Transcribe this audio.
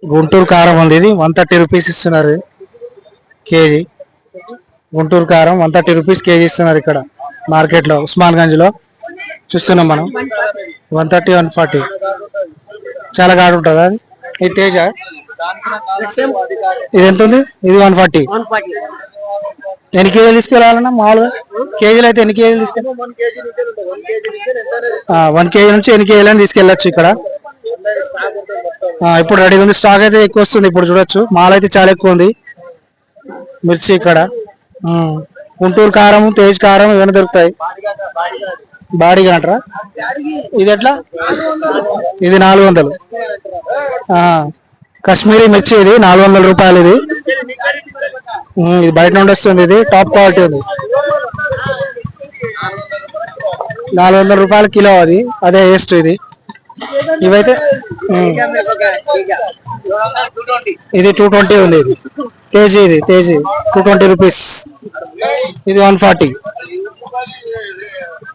గుంటూరు కారం ఉంది, ఇది 130 రూపీస్ ఇస్తున్నారు కేజీ. గుంటూరు కారం 130 రూపీస్ కేజీ ఇస్తున్నారు ఇక్కడ మార్కెట్ లో, ఉస్మాన్ గంజ్ లో చూస్తున్నాం మనం. 130, 140 చాలా ఘాటు ఉంటుంది అది. ఇది తేజ, ఇది ఎంత ఉంది? ఇది 140. ఎన్ని కేజీలు తీసుకెళ్ళాలన్నా మామూలుగా? కేజీలు అయితే ఎన్ని కేజీలు తీసుకెళ్ళి 1 కేజీ నుంచి ఎన్ని కేజీలు అని తీసుకెళ్ళచ్చు ఇక్కడ. ఇప్పుడు రెడీగా ఉంది, స్టాక్ అయితే ఎక్కువ వస్తుంది ఇప్పుడు. చూడొచ్చు మాల్ అయితే చాలా ఎక్కువ ఉంది. మిర్చి ఇక్కడ గుంటూరు కారం, తేజ్ కారం ఇవన్నీ దొరుకుతాయి. బాడీగా అంటారా? ఇది ఎట్లా? ఇది 400. కాశ్మీరీ మిర్చి ఇది 400 రూపాయలు. ఇది ఇది బయట నుండి వస్తుంది, ఇది టాప్ క్వాలిటీ ఉంది. 400 రూపాయలు కిలో, అది అదే వేస్ట్ ఇది. ఇవైతే ఇది 220 ఉంది. ఇది కేజీ, ఇది కేజీ 220 రూపీస్. ఇది 140.